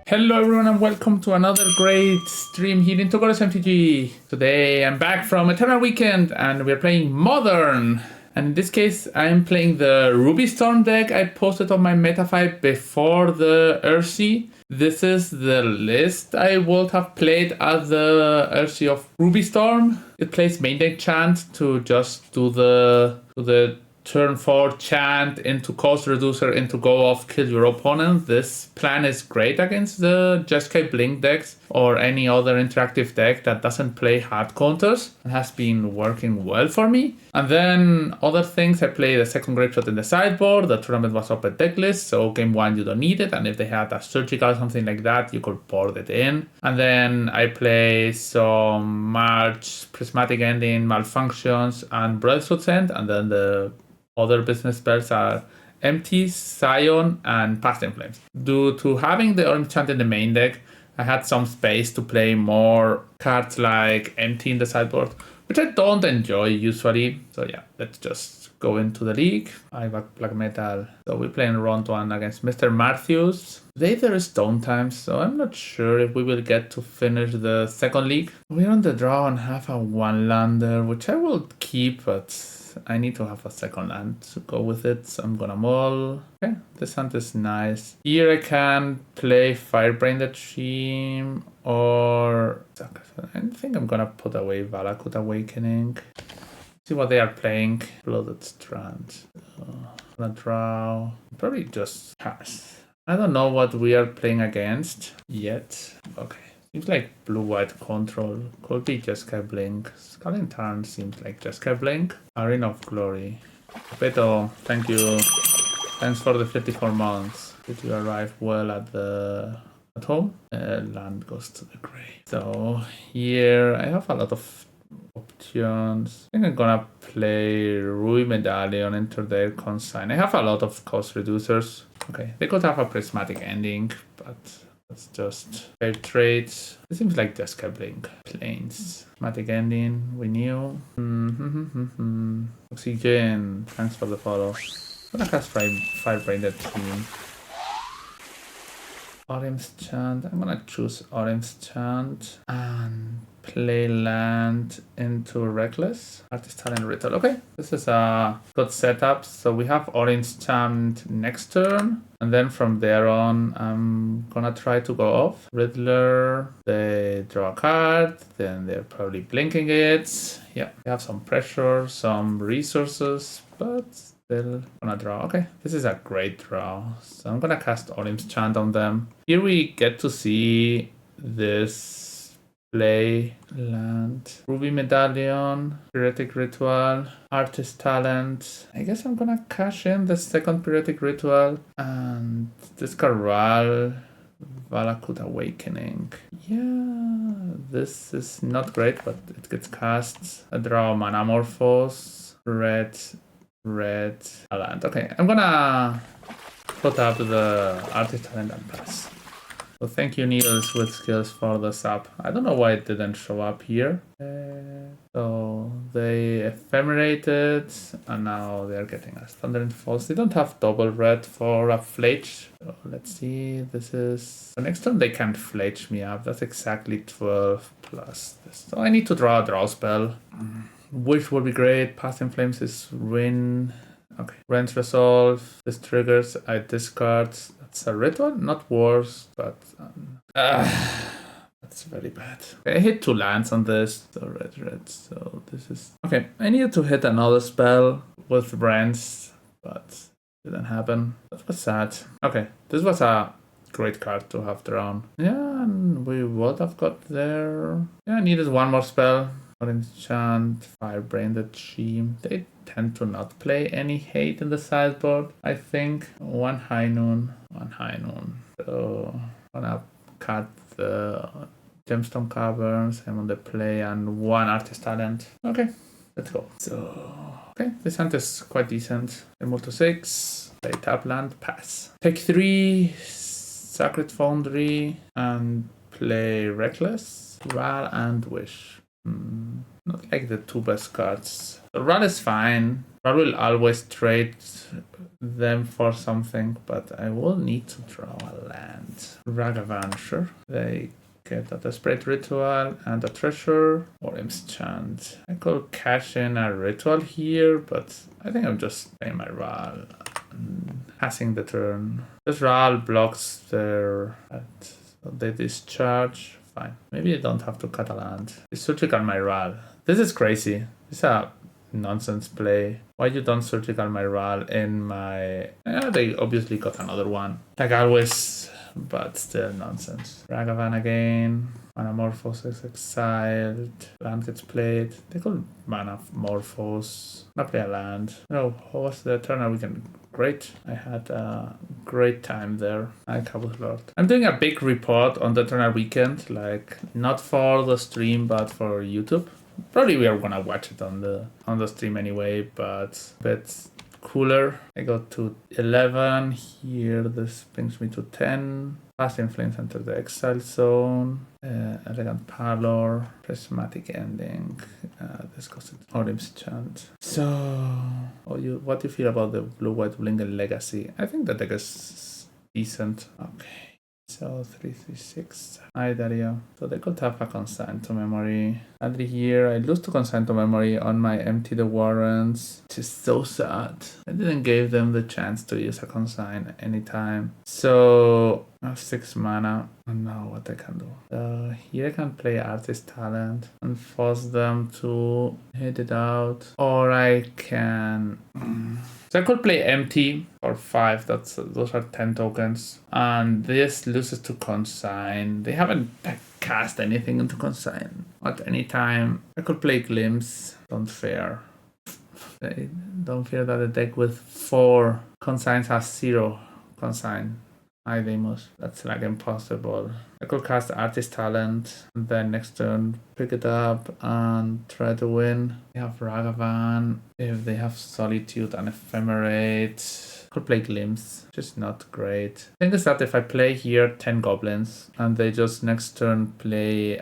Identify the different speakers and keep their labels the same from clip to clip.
Speaker 1: Hello everyone and welcome to another great stream here in Togoros MTG. Today I'm back from Eternal Weekend and we're playing Modern. And in this case I'm playing the Ruby Storm deck I posted on my Metafy before the Ursi. This is the list I would have played at the Ursi of Ruby Storm. It plays main deck Chant to just do the turn 4 Chant into cost reducer into go off, kill your opponent. This plan is great against the Jeskai Blink decks or any other interactive deck that doesn't play hard counters and has been working well for me. And then other things, I play the second Grape Shot in the sideboard. The tournament was up at decklist, so game 1 you don't need it, and if they had a surgical or something like that, you could board it in. And then I play some March, Prismatic Ending, Malfunctions, and Broadsword's End, and then the other business spells are Empty, Scion, and Past in Flames. Due to having the Orim Chant in the main deck, I had some space to play more cards like Empty in the sideboard, which I don't enjoy usually. So yeah, let's just go into the league. I have Black Metal. So we're playing round 1 against Mr. Matthews. Today there is downtime, so I'm not sure if we will get to finish the second league. We're on the draw and have a 1-lander, which I will keep, but I need to have a second land to go with it, so I'm gonna mull. Okay, this hand is nice. Here I can play Firebrain the Dream, or I think I'm gonna put away Valakut Awakening. See what they are playing. Blooded Strand. Gonna draw. Probably just pass. I don't know what we are playing against yet. Okay. Seems like blue-white control. Could be Jeskai Blink. Scalding Tarn seems like Jeskai Blink. Arena of Glory. Beto, thank you. Thanks for the 54 months. Did you arrive well at home? Land goes to the grave. So here I have a lot of options. I think I'm gonna play Ruby Medallion into their consign. I have a lot of cost reducers. Okay, they could have a Prismatic Ending, but let's just fair trades. It seems like Jeskai Blink. Planes. Prismatic Ending, we knew. Oxygen, thanks for the follow. I'm gonna cast Firebrain the Team. Orim's Chant. I'm gonna choose Orim's Chant and play land into Reckless. Artist Talent Ritual. Okay, this is a good setup. So we have Orim's Chant next turn, and then from there on, I'm gonna try to go off. Riddler, they draw a card, then they're probably blinking it. Yeah, they have some pressure, some resources, but still gonna draw. Okay, this is a great draw. So I'm gonna cast Orim's Chant on them. Here we get to see this play land. Ruby Medallion, Pyrrhic Ritual, Artist Talent. I guess I'm gonna cash in the second Pyrrhic Ritual and discard Ral, Valakut Awakening. Yeah, this is not great, but it gets cast. I draw Manamorphose, red, a land. Okay, I'm gonna put up the Artist Talent and pass. So thank you Needles with Skills for the sub. I don't know why it didn't show up here. So they ephemerated and now they're getting us Thunder and Falls. They don't have double red for a fletch. So let's see, this is... So next turn they can't fletch me up. That's exactly 12 plus this. So I need to draw a draw spell. Which would be great. Past in Flames is win. Okay. Rent Resolve. This triggers. I discard. That's a ritual. Not worse, but that's very bad. Okay, I hit 2 lands on this. So red. So this is okay. I needed to hit another spell with Rents, but didn't happen. That was sad. Okay, this was a great card to have drawn. Yeah, and we would have got there. Yeah, I needed one more spell. Orange Chant, Firebrain the Dream. They tend to not play any hate in the sideboard, I think. One High Noon. So I'm gonna cut the Gemstone Caverns. I'm on the play and 1 Artist Talent. Okay, let's go. So, okay, this hand is quite decent. I move to 6, play tap land, pass. Take 3, Sacred Foundry, and play Reckless, Ral, and Wish. Not like the 2 best cards. So Ral is fine. Ral will always trade them for something, but I will need to draw a land. Ragavan, sure. They get a Desperate Ritual and a Treasure. Orim's Chant. I could cash in a Ritual here, but I think I'm just playing my Ral and passing the turn. This Ral blocks their... So they discharge. Fine. Maybe I don't have to cut a land. It's Surgical my Ral. This is crazy. It's a nonsense play. Why you don't Surgical my Ral in my... they obviously got another one. Like always, but still nonsense. Ragavan again. Manamorphose is exiled. Land gets played. They could Manamorphose. Not play a land. No, what was the turn weekend? Great. I had a great time there. I Cabot Lord. I'm doing a big report on the Eternal Weekend, like not for the stream but for YouTube. Probably we are gonna watch it on the stream anyway, but a bit cooler. I got to 11 here. This brings me to 10. Fast in Flames enter the exile zone. Elegant Parlor. Prismatic Ending. This goes to Orim's Chant. So, what do you feel about the blue-white Blingle Legacy? I think the deck is decent. Okay. So 336. Hi Dario. So they could have a consign to memory. Sadly here I lose to consign to memory on my empty the warrants. Which is so sad. I didn't give them the chance to use a consign anytime. So I have 6 mana. And now what I can do. Here I can play Artist Talent and force them to hit it out. Or I can... So I could play empty for 5, those are 10 tokens. And this loses to consign. They haven't cast anything into consign at any time. I could play Glimpse, don't fear. Don't fear that the deck with 4 consigns has 0 consign. Hi Deimos, that's like impossible. I could cast Artist Talent and then next turn pick it up and try to win. They have Ragavan. If they have Solitude and Ephemerate, I could play Glimpse, which is not great. The thing is that if I play here 10 goblins and they just next turn play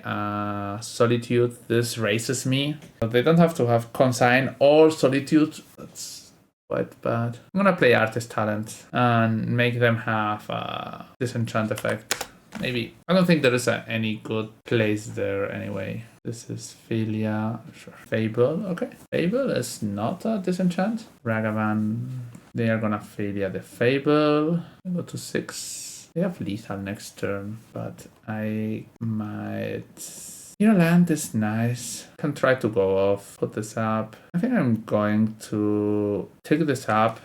Speaker 1: Solitude, this raises me. But they don't have to have Consign or Solitude. That's quite bad. I'm gonna play Artist Talent and make them have a Disenchant effect. Maybe. I don't think there is any good place there anyway. This is Philia. Sure. Fable. Okay. Fable is not a Disenchant. Ragavan. They are gonna Philia the Fable. I go to 6. They have lethal next turn, but I might... Your land is nice. Can try to go off. Put this up. I think I'm going to take this up.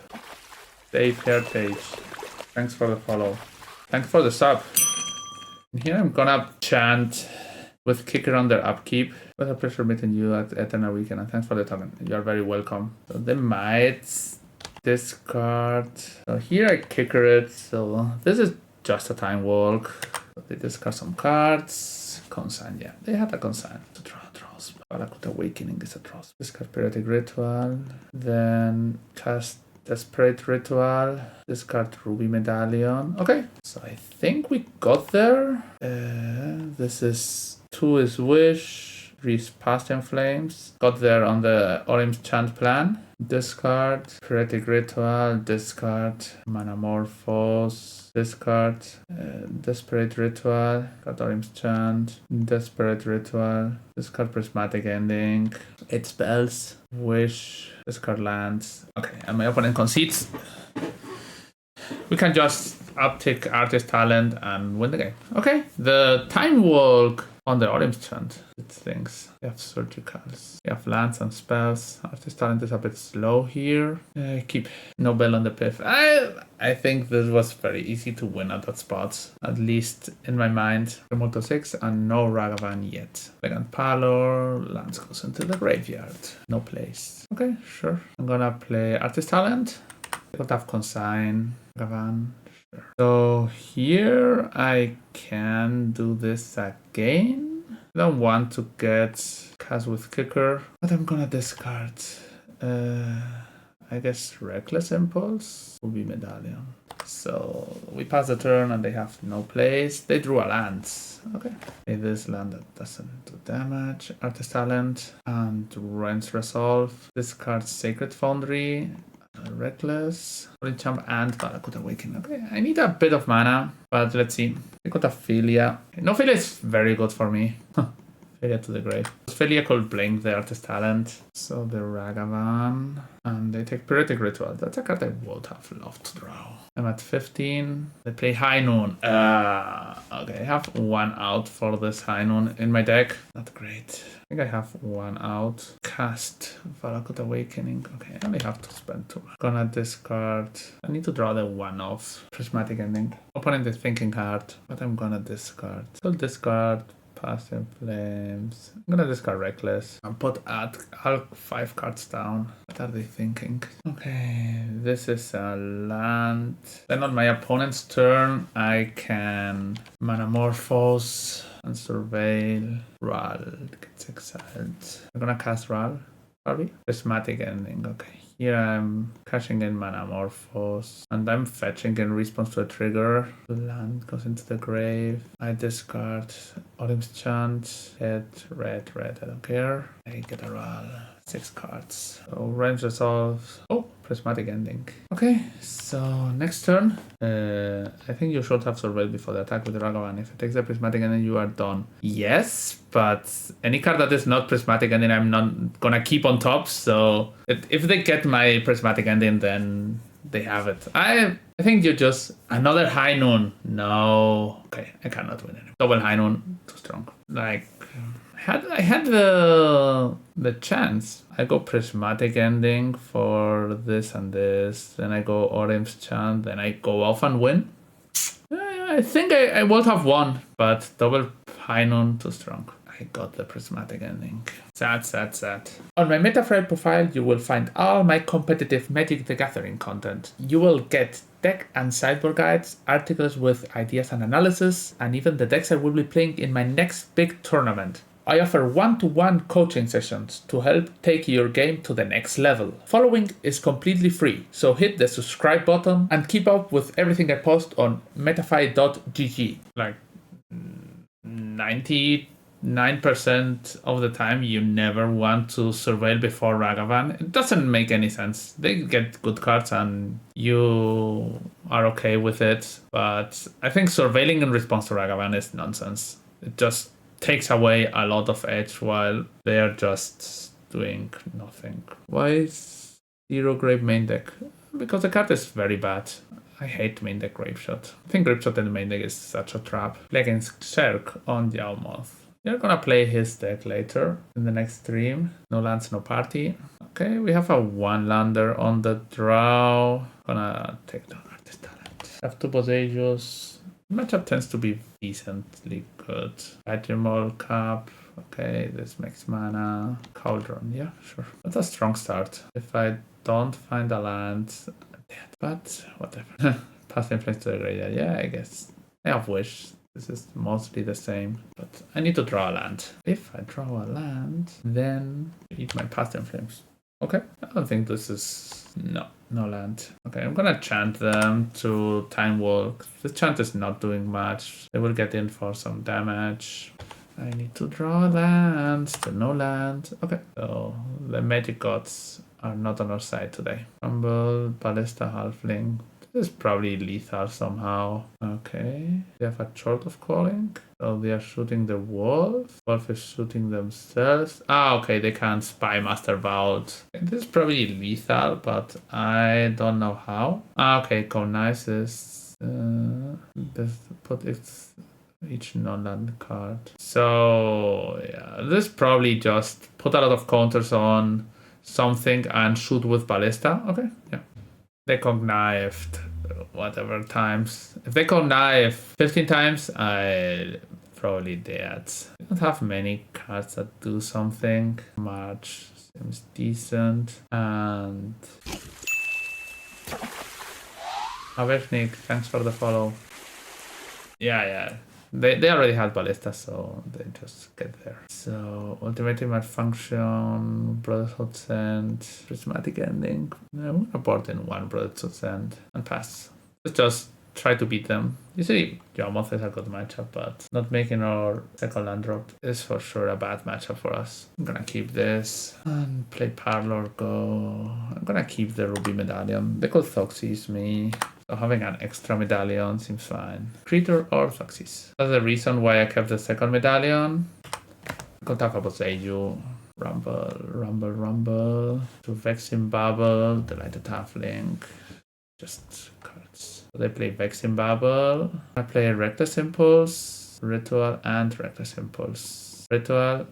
Speaker 1: Dave Heritage. Thanks for the follow. Thanks for the sub. And here I'm gonna chant with Kicker on their upkeep. With a pleasure meeting you at Eternal Weekend. And thanks for the token. You are very welcome. So they might discard. So here I Kicker it. So this is just a time walk. So they discard some cards. Consign, yeah. They had a consign to draw draws. Valakut Awakening is a draw. Discard Periodic Ritual. Then cast Desperate Ritual. Discard Ruby Medallion. Okay. So I think we got there. This is 2 is Wish. 3 is Past in Flames. Got there on the Orim's Chant plan. Discard Periodic Ritual. Discard Manamorphose. Discard Desperate Ritual. Got Orim's Chant. Desperate Ritual. Discard Prismatic Ending. 8 spells. Wish. Discard lands. Okay, and my opponent concedes. We can just uptick Artist Talent and win the game. Okay, the Time Walk on the Orim's Chant. It things. We have Surgicals. We have lands and spells. Artist Talent is a bit slow here. Keep Nobel on the Piff. I think this was very easy to win at that spot. At least in my mind. Remoto 6 and no Ragavan yet. Elegant Parlor. Lands goes into the graveyard. No place. Okay, sure. I'm gonna play Artist Talent. I don't have Consign. Ragavan. Sure. So here I can do this again. I don't want to get cast with Kicker, but I'm gonna discard. I guess Reckless Impulse will be Medallion. So we pass the turn and they have no place. They drew a land. Okay. This land that doesn't do damage. Artist Talent and Rent's Resolve. Discard Sacred Foundry. Reckless, Chant and Valakut Awaken. Okay, I need a bit of mana, but let's see. I got a Philia. No, Philia is very good for me. Philia to the grave. Philia could blink the artist talent. So the Ragavan. And they take Pyretic Ritual. That's a card I would have loved to draw. I'm at 15. They play High Noon. Okay, I have one out for this High Noon in my deck. Not great. I think I have one out. Cast Valakut Awakening. Okay, I only have to spend 2. Gonna discard. I need to draw the one-off Prismatic Ending. Opponent is thinking hard, but I'm gonna discard. So discard. Past in Flames. I'm gonna discard Reckless and put all 5 cards down. What are they thinking? Okay, this is a land. Then on my opponent's turn, I can Manamorphose and Surveil. Ral gets exiled. I'm gonna cast Ral. Probably. Prismatic Ending. Okay. Here I'm cashing in Manamorphose, and I'm fetching in response to a trigger. The land goes into the grave. I discard Orim's Chant. Red, I don't care. I get a roll. 6 cards. So range resolves. Oh, Prismatic Ending. Okay, so next turn. I think you should have surveyed before the attack with the Ragavan. If it takes the Prismatic Ending, you are done. Yes, but any card that is not Prismatic Ending, I'm not gonna keep on top. So if they get my Prismatic Ending, then they have it. I think you just another High Noon. No, okay, I cannot win it. Double High Noon, too strong. Like I had the chance. I go Prismatic Ending for this and this. Then I go Orim's Chant. Then I go off and win. I think I would have won, but double High Noon, too strong. I got the Prismatic Ending. Sad. On my Metaframe profile, you will find all my competitive Magic the Gathering content. You will get deck and sideboard guides, articles with ideas and analysis, and even the decks I will be playing in my next big tournament. I offer one-to-one coaching sessions to help take your game to the next level. Following is completely free, so hit the subscribe button and keep up with everything I post on metafy.gg. Like 99% of the time you never want to surveil before Ragavan. It doesn't make any sense. They get good cards and you are okay with it, but I think surveilling in response to Ragavan is nonsense. It just takes away a lot of edge while they are just doing nothing. Why is 0 Grave main deck? Because the card is very bad. I hate main deck Grapeshot. I think Grapeshot in the main deck is such a trap. Play against Shirk on Yawgmoth. You're gonna play his deck later in the next stream. No lands, no party. Okay, we have a 1-lander on the draw. Gonna take down Artist Talent. Have 2 Boseijos. Matchup tends to be decently good. Admiral Cap. Okay, this makes mana. Cauldron, yeah, sure. That's a strong start. If I don't find a land, dead. But whatever. Pass Influence to the graveyard. Yeah, I guess. I have Wish. This is mostly the same, but I need to draw a land. If I draw a land, then eat my Past in Flames. Okay, I don't think this is... No land. Okay, I'm gonna chant them to Time Walk. The chant is not doing much. They will get in for some damage. I need to draw land. Still no land. Okay, so the Magic Gods are not on our side today. Rumble, Ballista, Halfling. This is probably lethal somehow. Okay. They have a Short of Calling. So they are shooting the wolf. Wolf is shooting themselves. Okay, they can't Spy Master Vault. This is probably lethal, but I don't know how. Okay, Nice is... put each non-land card. So, yeah, this probably just put a lot of counters on something and shoot with Ballista. Okay, yeah. They connived whatever times. If they connive 15 times, I probably dead. I don't have many cards that do something. March seems decent. And Aveshnik, thanks for the follow. Yeah. They already had Ballista, so they just get there. So, Ultimate Malfunction, Brotherhood Send, Prismatic Ending. I'm gonna board in 1 Brotherhood Send and pass. It's just try to beat them. Usually Yawgmoth is a good matchup, but not making our second land drop is for sure a bad matchup for us. I'm gonna keep this and play Parlor Go. I'm gonna keep the Ruby Medallion. They could Thoxys me. So having an extra medallion seems fine. Creature or Thoxys. That's the reason why I kept the second medallion. Could have a Boseiju. Rumble. To Vexing Bubble, Delighted Halfling. Just cards. So they play Vexing Bubble. I play Reckless Impulse, Ritual, and Reckless Impulse. Vexing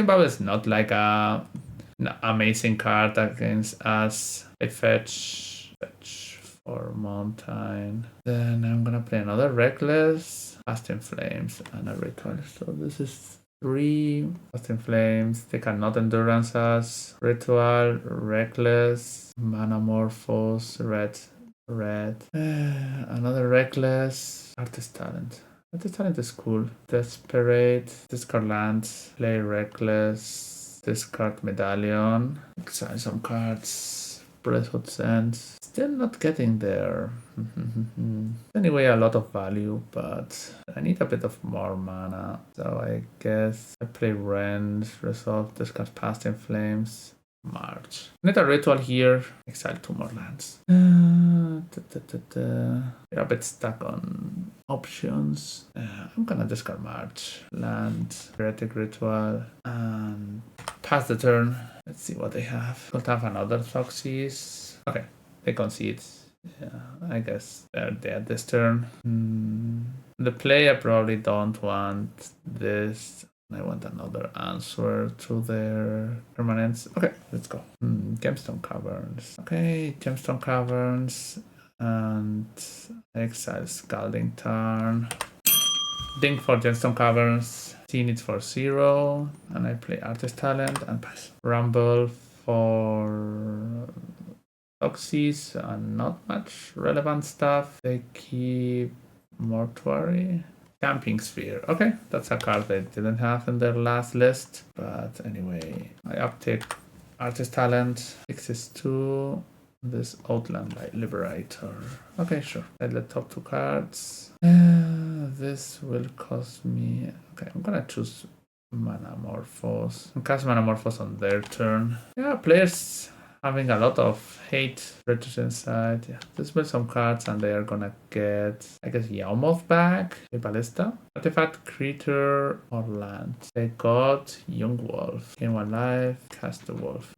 Speaker 1: Bubble is not like an amazing card against us. I fetch for Mountain. Then I'm gonna play another Reckless, Fast in Flames, and a Ritual. So this is 3 Fast in Flames. They cannot endurance us. Ritual, Reckless, Manamorphose, red. Another Reckless. Artist Talent. Artist Talent is cool. Desperate. Discard lands. Play Reckless. Discard Medallion. Exile some cards. Breathwood Sands. Still not getting there. Anyway, a lot of value, but I need a bit of more mana. So I guess I play Rend, Resolve, discard Past in Flames, March. Need a Ritual here, exile 2 more lands. We're a bit stuck on options. I'm gonna discard March, land, Heretic Ritual, and pass the turn. Let's see what they have. Could have another Thoxys. Okay, they concede. Yeah, I guess they're dead this turn. The play, I probably don't want this. I want another answer to their permanence. Okay, let's go. Gemstone Caverns. Okay, Gemstone Caverns. And exile Scalding Tarn. Ding for Gemstone Caverns. T needs for 0. And I play Artist Talent and pass. Rumble for Thoxys and not much relevant stuff. They keep Mortuary. Camping Sphere. Okay, that's a card they didn't have in their last list. But anyway, I uptake Artist Talent. Fixes 2. This Outland Liberator. Okay, sure. I let top 2 cards. This will cost me. Okay, I'm gonna choose Manamorphose. And cast Manamorphose on their turn. Yeah, players having a lot of hate riches inside. Yeah, display some cards and they are gonna get, I guess, Yawgmoth back, a Ballista, Artifact, Creature, or Land. They got Young Wolf. Gain 1 life, cast the Wolf.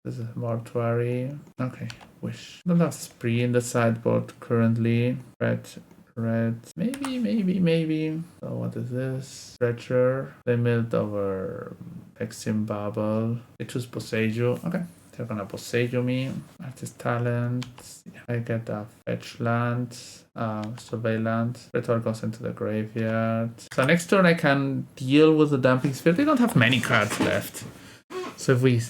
Speaker 1: This is Mortuary. Okay, Wish. Don't have Spree in the sideboard currently. Red. Maybe. So what is this? Stretcher. They milled over Vexing Bubble. They choose Boseiju. Okay. They're gonna Boseiju me. Artist Talent. I get a fetch land. Surveillance. Ritual goes into the graveyard. So next turn I can deal with the Damping Sphere. They don't have many cards left. So if we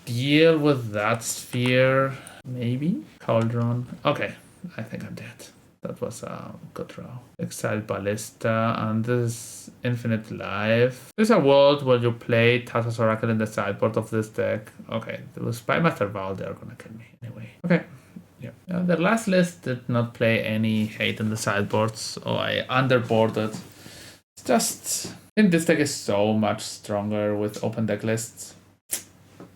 Speaker 1: deal with that sphere, maybe? Cauldron. Okay, I think I'm dead. That was a good draw. Exile Ballista, and this Infinite Life. There's a world where you play Tata's Oracle in the sideboard of this deck. Okay, it was Spymaster Val, they're gonna kill me anyway. Okay, yeah. The last list did not play any hate in the sideboard, so I underboarded. It's just, I think this deck is so much stronger with open deck lists.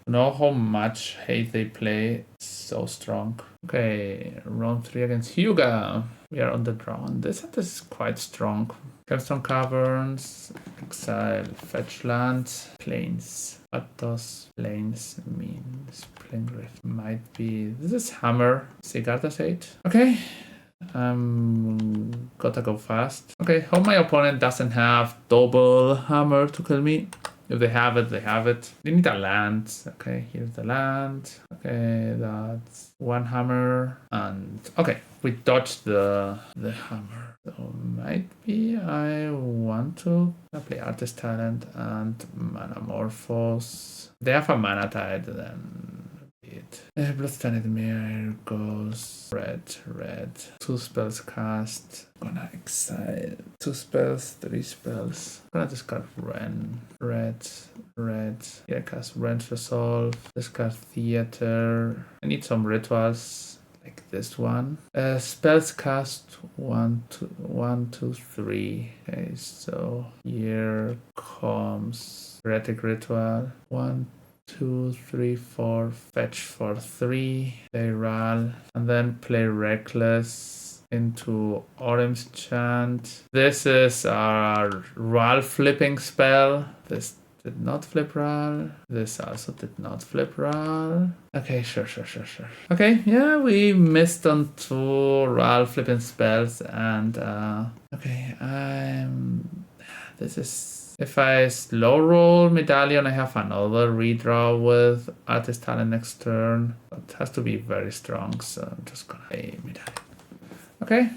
Speaker 1: You know how much hate they play? It's so strong. Okay, round 3 against Hyuga. We are on the draw. This set is quite strong. Gemstone Caverns, exile, fetch land, plains. What does plains mean? Spring Rift might be. This is Hammer. Sigarda's 8. Okay. Gotta go fast. Okay, hope my opponent doesn't have double hammer to kill me. If they have it, they have it. They need a land. Okay, here's the land. Okay, that's 1 hammer. And okay, we dodged the hammer. So might be I want to play Artist Talent and Manamorphose. They have a Mana Tide, then Bloodstained Mirror goes red. 2 spells cast. Gonna exile 2 spells, 3 spells. Gonna discard red. Yeah, cast Rent Resolve. Discard Theater. I need some rituals like this one. Spells cast 1, 2, 3. Okay, so here comes Heretic Ritual. 1, 2, 3, 4. Fetch for 3. Play Ral, and then play Reckless into Orim's Chant. This is our Ral flipping spell. This did not flip Ral. This also did not flip Ral. Okay, sure. Okay, yeah, we missed on 2 Ral flipping spells, and okay, this is, if I slow roll Medallion, I have another redraw with Artist Talent next turn. But it has to be very strong, so I'm just gonna play Medallion. Okay.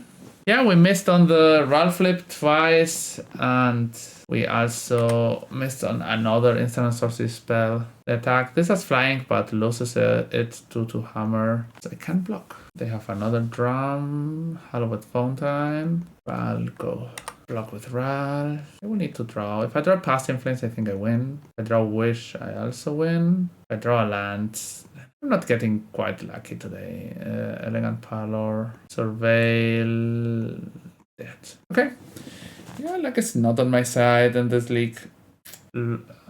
Speaker 1: Yeah, we missed on the Ral flip twice, and we also missed on another instant sorcery spell. The attack, this has flying, but loses it due to hammer, so I can't block. They have another drum, Hallowed Fountain. Ral, go. Block with Ral. I will need to draw. If I draw Past Influence, I think I win. If I draw Wish, I also win. If I draw a land, I'm not getting quite lucky today. Elegant Pallor, Surveil, dead. Okay. Yeah, like it's not on my side in this league.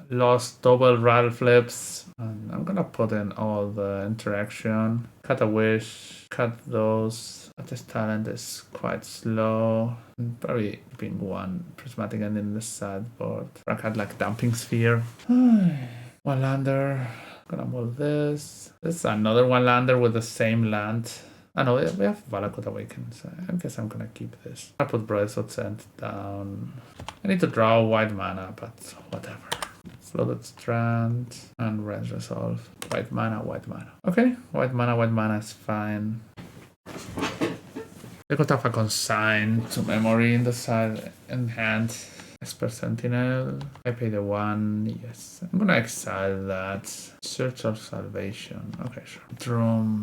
Speaker 1: Lost double Ral flips. And I'm gonna put in all the interaction. Cut a Wish, cut those. This talent is quite slow. Probably being one prismatic and in the sideboard. I had like Dumping Sphere. One lander. Gonna move this. This is another one lander with the same land. I know we have Valakut Awaken, so I guess I'm gonna keep this. I put Broadsword Scent down. I need to draw white mana, but whatever. Floated Strand and Red Resolve. White mana. Okay, white mana is fine. I could have a Consign to Memory in the side in hand. Esper Sentinel. I pay the 1. Yes. I'm gonna exile that. Search of Salvation. Okay, sure. Drum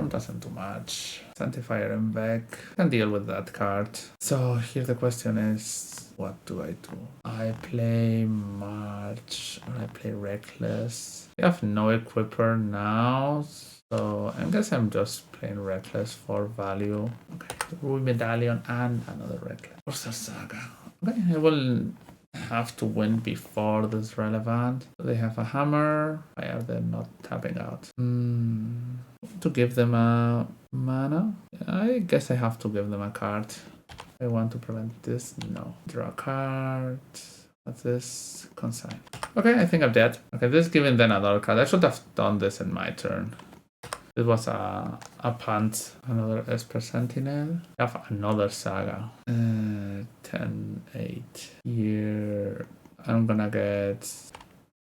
Speaker 1: doesn't do much. Sanctifier and back. Can deal with that card. So here the question is, what do I do? I play March or I play Reckless. I have no Equipper now. So I guess I'm just playing Reckless for value. Okay. Ruby Medallion and another Reckless. What's the Saga? Okay, I will have to win before this is relevant. They have a hammer. Why are they not tapping out? To give them a mana? I guess I have to give them a card. I want to prevent this. No. Draw a card. What's this? Consign. Okay, I think I'm dead. Okay, this is giving them another card. I should have done this in my turn. It was a punt. Another Esper Sentinel. I have another Saga. 10, 8. Here. I'm gonna get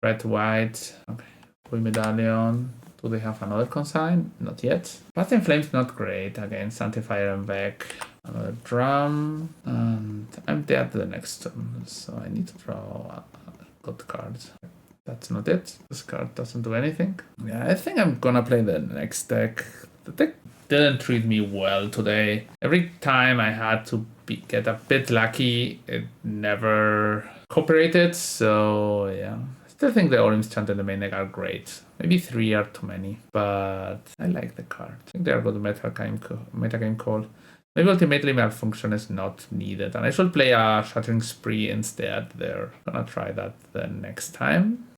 Speaker 1: red, white. Okay. Full Medallion. Do they have another Consign? Not yet. Past in Flame's not great. Again, Sanctifier and back. Another drum. And I'm dead the next turn. So I need to draw a good card. That's not it. This card doesn't do anything. Yeah, I think I'm gonna play the next deck. The deck didn't treat me well today. Every time I had to get a bit lucky, it never cooperated. So yeah, I still think the Orim's Chant and the main deck are great. Maybe 3 are too many, but I like the card. I think they are good metagame call. Maybe ultimately Malfunction is not needed, and I should play a Shattering Spree instead there. Gonna try that the next time.